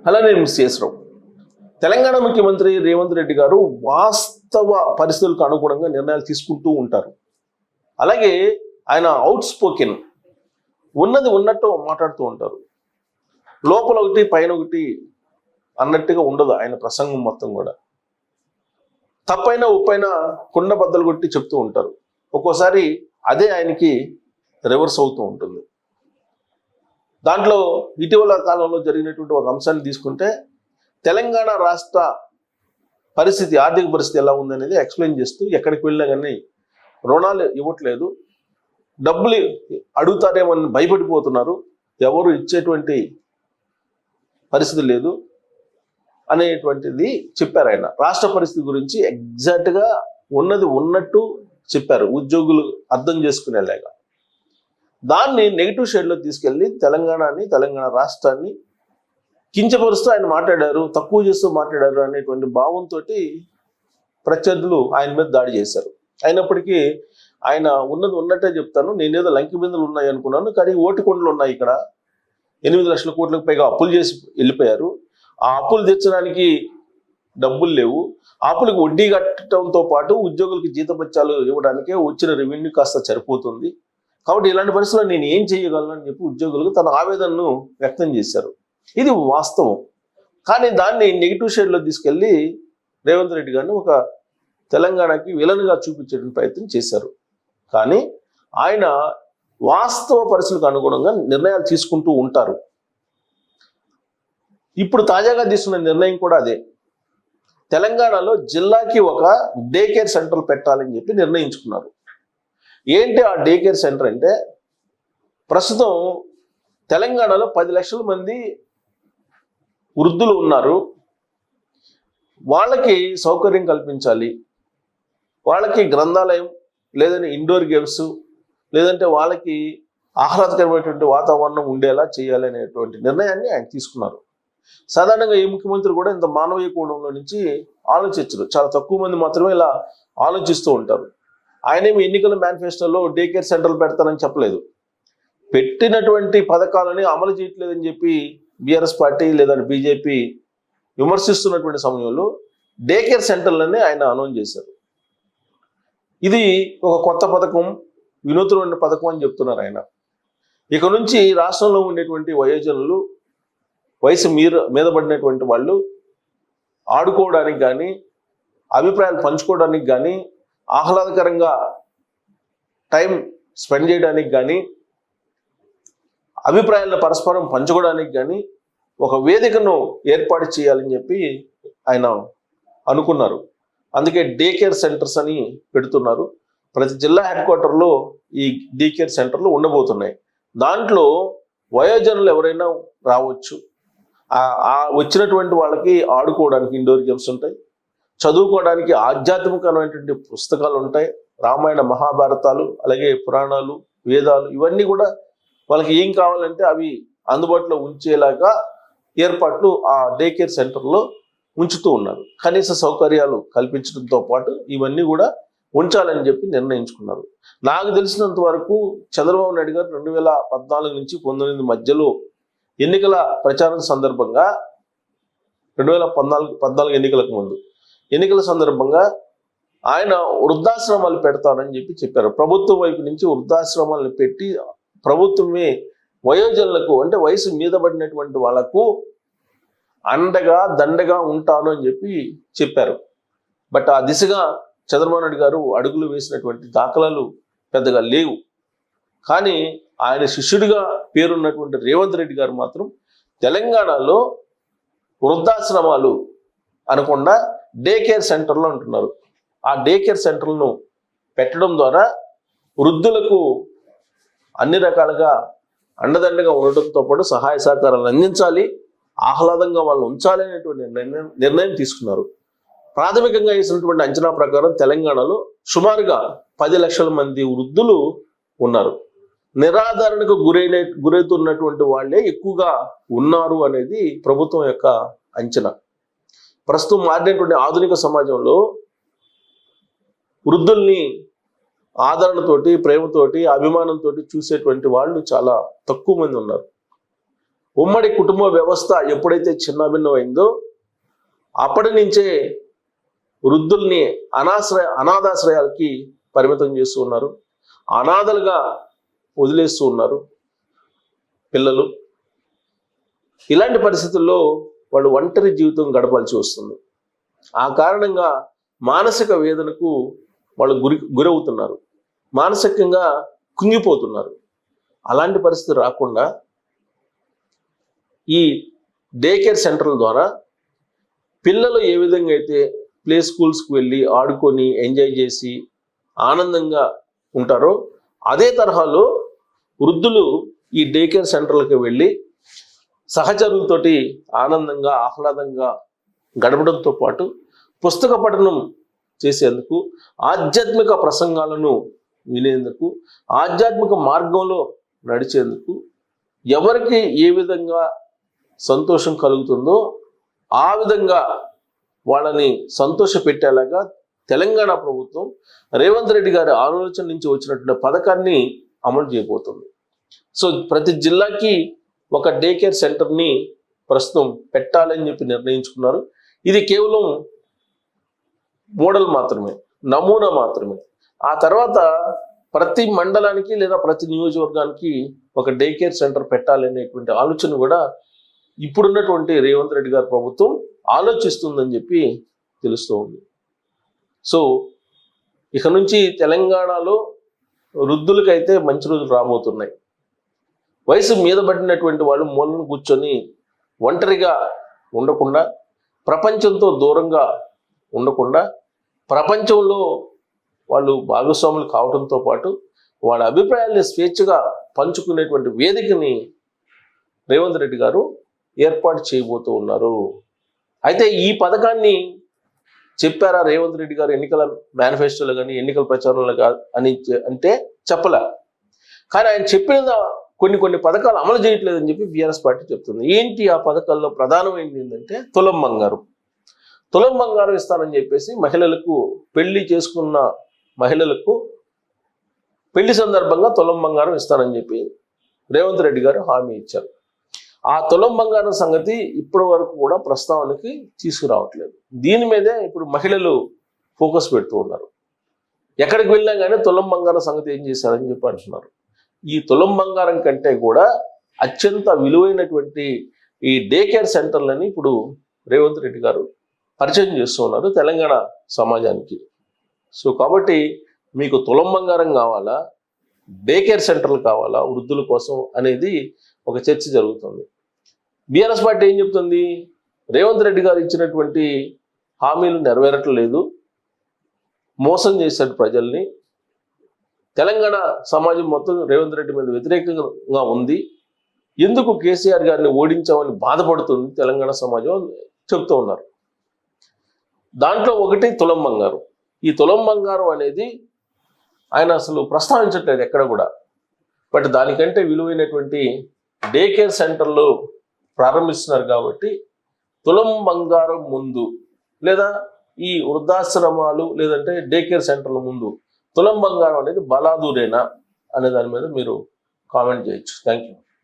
అలానే సిఎస్రావు తెలంగాణ ముఖ్యమంత్రి రేవంత్ రెడ్డి గారు వాస్తవ పరిస్థితులకు అనుగుణంగా నిర్ణయాలు తీసుకుంటూ ఉంటారు. అలాగే ఆయన అవుట్ స్పోకెన్, ఉన్నది ఉన్నట్టు మాట్లాడుతూ ఉంటారు. లోపల ఒకటి పైన ఒకటి అన్నట్టుగా ఉండదు ఆయన ప్రసంగం మొత్తం కూడా. తప్పైనా ఉప్పైనా కుండ బద్దలు కొట్టి చెప్తూ ఉంటారు. ఒక్కోసారి అదే ఆయనకి రివర్స్ అవుతూ ఉంటుంది. దాంట్లో ఇటీవల కాలంలో జరిగినటువంటి ఒక అంశాన్ని తీసుకుంటే తెలంగాణ రాష్ట్ర పరిస్థితి, ఆర్థిక పరిస్థితి ఎలా ఉందనేది ఎక్స్ప్లెయిన్ చేస్తూ ఎక్కడికి వెళ్ళినా కానీ రుణాలు ఇవ్వట్లేదు, డబ్బులు అడుగుతారేమని భయపడిపోతున్నారు, ఎవరు ఇచ్చేటువంటి పరిస్థితి లేదు అనేటువంటిది చెప్పారు. ఆయన రాష్ట్ర పరిస్థితి గురించి ఎగ్జాక్ట్గా ఉన్నది ఉన్నట్టు చెప్పారు, ఉద్యోగులు అర్థం చేసుకునేలాగా. దాన్ని నెగిటివ్ షేడ్లో తీసుకెళ్ళి తెలంగాణ రాష్ట్రాన్ని కించపరుస్తూ ఆయన మాట్లాడారు, తక్కువ చేస్తూ మాట్లాడారు అనేటువంటి భావంతో ప్రత్యర్థులు ఆయన మీద దాడి చేశారు. అయినప్పటికీ ఆయన ఉన్నది ఉన్నట్టే చెప్తాను, నేనేదో లంకి బిందులు ఉన్నాయి అనుకున్నాను, కానీ ఓటికొండలు ఉన్నాయి, ఇక్కడ 8 లక్షల కోట్లకు పైగా అప్పులు చేసి వెళ్ళిపోయారు. ఆ అప్పులు తెచ్చడానికి డబ్బులు లేవు, అప్పులకు వడ్డీ కట్టడంతో పాటు ఉద్యోగులకి జీతభత్యాలు ఇవ్వడానికే వచ్చిన రెవెన్యూ కాస్త సరిపోతుంది, కాబట్టి ఇలాంటి పరిస్థితుల్లో నేను ఏం చేయగలను అని చెప్పి ఉద్యోగులకు తన ఆవేదనను వ్యక్తం చేశారు. ఇది వాస్తవం. కానీ దాన్ని నెగిటివ్ షేడ్లో తీసుకెళ్ళి రేవంత్ రెడ్డి గారిని ఒక తెలంగాణకి విలన్గా చూపించే ప్రయత్నం చేశారు. కానీ ఆయన వాస్తవ పరిస్థితులకు అనుగుణంగా నిర్ణయాలు తీసుకుంటూ ఉంటారు. ఇప్పుడు తాజాగా తీసుకున్న నిర్ణయం కూడా అదే. తెలంగాణలో జిల్లాకి ఒక డే కేర్ సెంటర్ పెట్టాలని చెప్పి నిర్ణయించుకున్నారు. ఏంటి ఆ డే కేర్ సెంటర్ అంటే, ప్రస్తుతం తెలంగాణలో 10 లక్షల మంది వృద్ధులు ఉన్నారు, వాళ్ళకి సౌకర్యం కల్పించాలి, వాళ్ళకి గ్రంథాలయం లేదంటే ఇండోర్ గేమ్స్ లేదంటే వాళ్ళకి ఆహ్లాదకరమైనటువంటి వాతావరణం ఉండేలా చేయాలి అనేటువంటి నిర్ణయాన్ని ఆయన తీసుకున్నారు. సాధారణంగా ఏ ముఖ్యమంత్రి కూడా ఇంత మానవీయ కోణంలో నుంచి ఆలోచించరు, చాలా తక్కువ మంది మాత్రమే ఇలా ఆలోచిస్తూ ఉంటారు. ఆయనేమి ఎన్నికల మేనిఫెస్టోలో డే కేర్ సెంటర్లు పెడతానని చెప్పలేదు, పెట్టినటువంటి పథకాలని అమలు చేయట్లేదని చెప్పి బీఆర్ఎస్ పార్టీ లేదా బీజేపీ విమర్శిస్తున్నటువంటి సమయంలో డే కేర్ సెంటర్లని ఆయన అనౌన్స్ చేశారు. ఇది ఒక కొత్త పథకం, వినూత్నమైన పథకం అని చెప్తున్నారు ఆయన. ఇక నుంచి రాష్ట్రంలో ఉండేటువంటి వయోజనులు, వయసు మీద పడినటువంటి వాళ్ళు ఆడుకోవడానికి కానీ, అభిప్రాయాలు పంచుకోవడానికి కానీ, ఆహ్లాదకరంగా టైం స్పెండ్ చేయడానికి కానీ, అభిప్రాయాలను పరస్పరం పంచుకోవడానికి కానీ ఒక వేదికను ఏర్పాటు చేయాలని చెప్పి ఆయన అనుకున్నారు. అందుకే డే కేర్ సెంటర్స్ అని పెడుతున్నారు. ప్రతి జిల్లా హెడ్ క్వార్టర్లో ఈ డే కేర్ సెంటర్లు ఉండబోతున్నాయి. దాంట్లో వయోజనులు ఎవరైనా రావచ్చు, వచ్చినటువంటి వాళ్ళకి ఆడుకోవడానికి ఇండోర్ గేమ్స్ ఉంటాయి, చదువుకోవడానికి ఆధ్యాత్మికమైనటువంటి పుస్తకాలు ఉంటాయి, రామాయణ మహాభారతాలు అలాగే పురాణాలు వేదాలు ఇవన్నీ కూడా వాళ్ళకి ఏం కావాలంటే అవి అందుబాటులో ఉంచేలాగా ఏర్పాట్లు ఆ డే కేర్ సెంటర్లో ఉంచుతూ ఉన్నారు. కనీస సౌకర్యాలు కల్పించడంతో పాటు ఇవన్నీ కూడా ఉంచాలని చెప్పి నిర్ణయించుకున్నారు. నాకు తెలిసినంత వరకు చంద్రబాబు నాయుడు గారు 2014 నుంచి 2019 మధ్యలో ఎన్నికల ప్రచారం సందర్భంగా 2014 ఎన్నికలకు ముందు ఎన్నికల సందర్భంగా ఆయన వృద్ధాశ్రమాలు పెడతానని చెప్పి చెప్పారు. ప్రభుత్వం వైపు నుంచి వృద్ధాశ్రమాలను పెట్టి ప్రభుత్వమే వయోజనులకు, అంటే వయసు మీద పడినటువంటి వాళ్లకు అండగా దండగా ఉంటాను అని చెప్పి చెప్పారు. బట్ ఆ దిశగా చంద్రబాబు నాయుడు గారు అడుగులు వేసినటువంటి దాఖలాలు పెద్దగా లేవు. కానీ ఆయన శిష్యుడిగా పేరున్నటువంటి రేవంత్ రెడ్డి గారు మాత్రం తెలంగాణలో వృద్ధాశ్రమాలు అనకుండా డే కేర్ సెంటర్లు అంటున్నారు. ఆ డే కేర్ సెంటర్లను పెట్టడం ద్వారా వృద్ధులకు అన్ని రకాలుగా అండదండగా ఉండటంతో పాటు సహాయ సహకారాలు అందించాలి, ఆహ్లాదంగా వాళ్ళని ఉంచాలి అనేటువంటి నిర్ణయం తీసుకున్నారు. ప్రాథమికంగా వేసినటువంటి అంచనా ప్రకారం తెలంగాణలో సుమారుగా 10 లక్షల మంది వృద్ధులు ఉన్నారు. నిరాదరణకు గురవుతున్నటువంటి వాళ్ళే ఎక్కువగా ఉన్నారు అనేది ప్రభుత్వం యొక్క అంచనా. ప్రస్తుతం మారినటువంటి ఆధునిక సమాజంలో వృద్ధుల్ని ఆదరణతోటి, ప్రేమతోటి, అభిమానంతో చూసేటువంటి వాళ్ళు చాలా తక్కువ మంది ఉన్నారు. ఉమ్మడి కుటుంబ వ్యవస్థ ఎప్పుడైతే చిన్నభిన్నమైందో అప్పటి నుంచే వృద్ధుల్ని అనాథాశ్రయాలకి పరిమితం చేస్తూ ఉన్నారు. అనాథలుగా వదిలేస్తూ ఉన్నారు పిల్లలు. ఇలాంటి పరిస్థితుల్లో వాళ్ళు ఒంటరి జీవితం గడపాల్సి వస్తుంది. ఆ కారణంగా మానసిక వేదనకు వాళ్ళు గురవుతున్నారు, మానసికంగా కుంగిపోతున్నారు. అలాంటి పరిస్థితి రాకుండా ఈ డే కేర్ సెంటర్ల ద్వారా పిల్లలు ఏ విధంగా అయితే ప్లే స్కూల్స్కి వెళ్ళి ఆడుకొని ఎంజాయ్ చేసి ఆనందంగా ఉంటారో అదే తరహాలో వృద్ధులు ఈ డే కేర్ సెంటర్లకు వెళ్ళి సహచరులతోటి ఆనందంగా ఆహ్లాదంగా గడపడంతో పాటు పుస్తక పఠనం చేసేందుకు, ఆధ్యాత్మిక ప్రసంగాలను వినేందుకు, ఆధ్యాత్మిక మార్గంలో నడిచేందుకు ఎవరికి ఏ విధంగా సంతోషం కలుగుతుందో ఆ విధంగా వాళ్ళని సంతోష పెట్టేలాగా తెలంగాణ ప్రభుత్వం రేవంత్ రెడ్డి గారి ఆలోచన నుంచి వచ్చినటువంటి పథకాన్ని అమలు చేయబోతుంది. సో ప్రతి జిల్లాకి ఒక డే కేర్ సెంటర్ని ప్రస్తుతం పెట్టాలని చెప్పి నిర్ణయించుకున్నారు. ఇది కేవలం మోడల్ మాత్రమే, నమూనా మాత్రమే. ఆ తర్వాత ప్రతి మండలానికి లేదా ప్రతి నియోజకవర్గానికి ఒక డే కేర్ సెంటర్ పెట్టాలనేటువంటి ఆలోచన కూడా ఇప్పుడున్నటువంటి రేవంత్ రెడ్డి గారి ప్రభుత్వం ఆలోచిస్తుందని చెప్పి తెలుస్తూ ఉంది. సో ఇక నుంచి తెలంగాణలో వృద్ధులకైతే మంచి రోజులు రాబోతున్నాయి. వయసు మీద పడినటువంటి వాళ్ళు మూలను కూర్చొని ఒంటరిగా ఉండకుండా, ప్రపంచంతో దూరంగా ఉండకుండా, ప్రపంచంలో వాళ్ళు భాగస్వాములు కావడంతో పాటు వాళ్ళ అభిప్రాయాల్ని స్వేచ్ఛగా పంచుకునేటువంటి వేదికని రేవంత్ రెడ్డి గారు ఏర్పాటు చేయబోతూ ఉన్నారు. అయితే ఈ పథకాన్ని చెప్పారా రేవంత్ రెడ్డి గారు ఎన్నికల మేనిఫెస్టోలో కానీ ఎన్నికల ప్రచారంలో అని అంటే చెప్పలే. కానీ ఆయన చెప్పిన కొన్ని పథకాలు అమలు చేయట్లేదని చెప్పి బీఆర్ఎస్ పార్టీ చెప్తుంది. ఏంటి ఆ పథకాల్లో ప్రధానమైనది ఏంటంటే తులం బంగారం. తులం బంగారం ఇస్తానని చెప్పేసి మహిళలకు, పెళ్లి చేసుకున్న మహిళలకు పెళ్లి సందర్భంగా తులం బంగారం ఇస్తానని చెప్పి రేవంత్ రెడ్డి గారు హామీ ఇచ్చారు. ఆ తులం బంగారం సంగతి ఇప్పటి వరకు కూడా ప్రస్తావనకి తీసుకురావట్లేదు. దీని మీదే ఇప్పుడు మహిళలు ఫోకస్ పెడుతూ ఉన్నారు. ఎక్కడికి వెళ్ళినా కానీ తులం బంగారం సంగతి ఏం చేశారని చెప్పి అంటున్నారు. ఈ తులం బంగారం కంటే కూడా అత్యంత విలువైనటువంటి ఈ డే కేర్ సెంటర్లని ఇప్పుడు రేవంత్ రెడ్డి గారు పరిచయం చేస్తూ ఉన్నారు తెలంగాణ సమాజానికి. సో కాబట్టి మీకు తులం బంగారం కావాలా, డే కేర్ సెంటర్లు కావాలా వృద్ధుల కోసం అనేది ఒక చర్చ జరుగుతుంది. బీఆర్ఎస్ పార్టీ ఏం చెప్తుంది? రేవంత్ రెడ్డి గారు ఇచ్చినటువంటి హామీలు నెరవేరట్లేదు, మోసం చేశాడు ప్రజల్ని, తెలంగాణ సమాజం మొత్తం రేవంత్ రెడ్డి మీద వ్యతిరేకంగా ఉంది, ఎందుకు కేసీఆర్ గారిని ఓడించామని బాధపడుతుంది తెలంగాణ సమాజం చెప్తూ ఉన్నారు. దాంట్లో ఒకటి తులం బంగారం. ఈ తులం బంగారం అనేది ఆయన అసలు ప్రస్తావించట్లేదు ఎక్కడ కూడా. బట్ దానికంటే విలువైనటువంటి డే కేర్ సెంటర్లు ప్రారంభిస్తున్నారు కాబట్టి తులం బంగారం ముందు లేదా ఈ వృద్ధాశ్రమాలు లేదంటే డే కేర్ సెంటర్ల ముందు తులం బంగారం అనేది బలాదూరేనా అనే దాని మీద మీరు కామెంట్ చేయొచ్చు. Thank you.